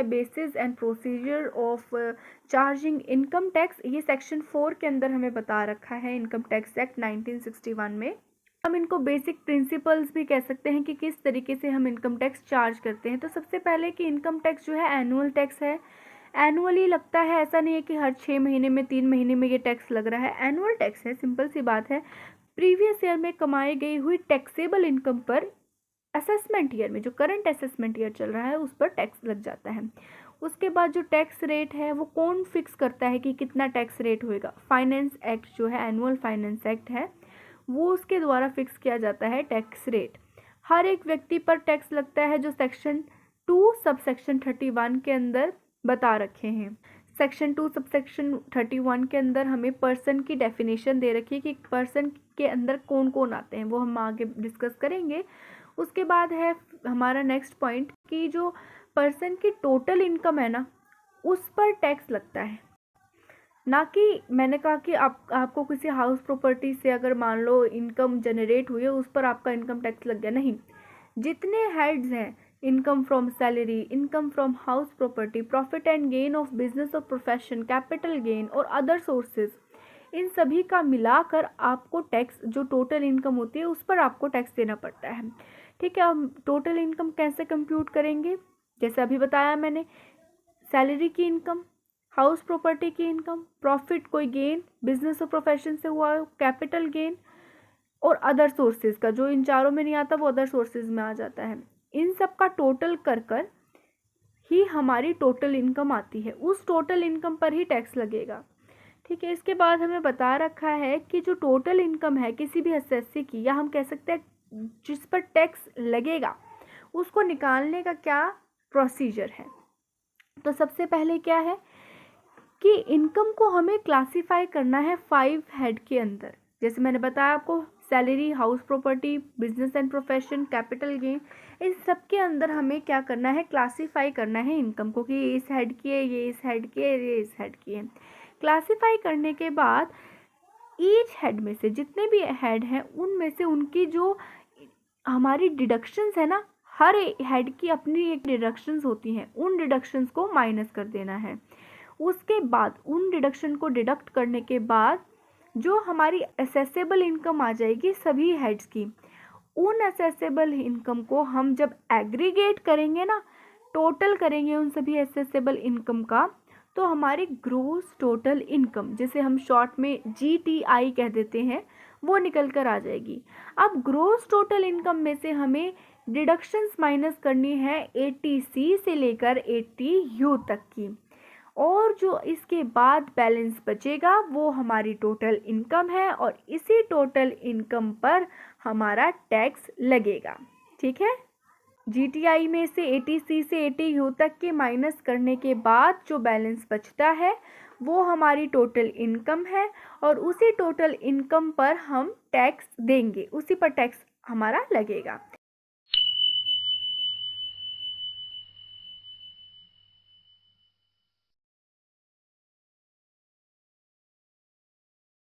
Basis and procedure of charging income tax, ये section 4 के अंदर हमें बता रखा है इनकम टैक्स एक्ट 1961 में। हम इनको बेसिक प्रिंसिपल्स भी कह सकते हैं कि किस तरीके से हम इनकम टैक्स चार्ज करते हैं। तो सबसे पहले कि इनकम टैक्स जो है एनुअल टैक्स है, एनुअली लगता है, ऐसा नहीं है कि हर 6 महीने में 3 महीने में ये टैक्स लग रहा है। एनुअल टैक्स है, सिंपल सी बात है। प्रीवियस ईयर में कमाई गई हुई टैक्सेबल इनकम पर असेसमेंट ईयर में, जो करंट असेसमेंट ईयर चल रहा है, उस पर टैक्स लग जाता है। उसके बाद जो टैक्स रेट है वो कौन फिक्स करता है कि कितना टैक्स रेट होएगा? फाइनेंस एक्ट जो है, एनुअल फाइनेंस एक्ट है, वो उसके द्वारा फिक्स किया जाता है टैक्स रेट। हर एक व्यक्ति पर टैक्स लगता है जो सेक्शन 2 सबसेक्शन 31 के अंदर बता रखे हैं। सेक्शन 2 सबसेक्शन 31 के अंदर हमें पर्सन की डेफिनेशन दे रखी है कि पर्सन के अंदर कौन कौन आते हैं, वो हम आगे डिस्कस करेंगे। उसके बाद है हमारा नेक्स्ट पॉइंट कि जो पर्सन की टोटल इनकम है ना, उस पर टैक्स लगता है। ना कि मैंने कहा कि आपको किसी हाउस प्रॉपर्टी से अगर मान लो इनकम जनरेट हुई है, उस पर आपका इनकम टैक्स लग गया, नहीं। जितने हेड्स हैं, income from salary, income from house property, profit and gain of business और प्रोफेशन, कैपिटल गेन और अदर सोर्सेज, इन सभी का मिलाकर आपको टैक्स, जो टोटल इनकम होती है, उस पर आपको टैक्स देना पड़ता है। ठीक है, हम टोटल इनकम कैसे कंप्यूट करेंगे? जैसे अभी बताया मैंने, सैलरी की इनकम, हाउस प्रॉपर्टी की इनकम, प्रॉफिट कोई गेन बिजनेस और प्रोफेशन से हुआ, कैपिटल गेन और अदर सोर्सेज का, जो इन चारों में नहीं आता वो अदर सोर्सेज में आ जाता है। इन सब का टोटल कर कर ही हमारी टोटल इनकम आती है, उस टोटल इनकम पर ही टैक्स लगेगा। ठीक है, इसके बाद हमें बता रखा है कि जो टोटल इनकम है किसी भी एसएससी की, या हम कह सकते हैं जिस पर टैक्स लगेगा, उसको निकालने का क्या प्रोसीजर है। तो सबसे पहले क्या है कि इनकम को हमें क्लासिफाई करना है 5 हेड के अंदर। जैसे मैंने बताया आपको, salary, house property, business and profession, capital gain, इन सब के अंदर हमें क्या करना है, क्लासिफाई करना है इनकम को कि ये इस हेड की है, ये इस हेड की है, ये इस हेड की है। क्लासिफाई करने के बाद ईच हेड में से, जितने भी हेड हैं उनमें से उनकी जो हमारी डिडक्शंस है ना, हर हेड की अपनी एक डिडक्शंस होती हैं, उन डिडक्शंस को माइनस कर देना है। उसके बाद उन डिडक्शन को डिडक्ट करने के बाद जो हमारी असेसेबल इनकम आ जाएगी सभी हेड्स की, उन असेसेबल इनकम को हम जब एग्रीगेट करेंगे ना, टोटल करेंगे उन सभी असेसेबल इनकम का, तो हमारी ग्रोस टोटल इनकम, जिसे हम शॉर्ट में GTI कह देते हैं, वो निकल कर आ जाएगी। अब ग्रोस टोटल इनकम में से हमें डिडक्शंस माइनस करनी है 80C से लेकर 80U तक की, और जो इसके बाद बैलेंस बचेगा वो हमारी टोटल इनकम है, और इसी टोटल इनकम पर हमारा टैक्स लगेगा। ठीक है, GTI में से 80C से 80U तक के माइनस करने के बाद जो बैलेंस बचता है वो हमारी टोटल इनकम है, और उसी टोटल इनकम पर हम टैक्स देंगे, उसी पर टैक्स हमारा लगेगा।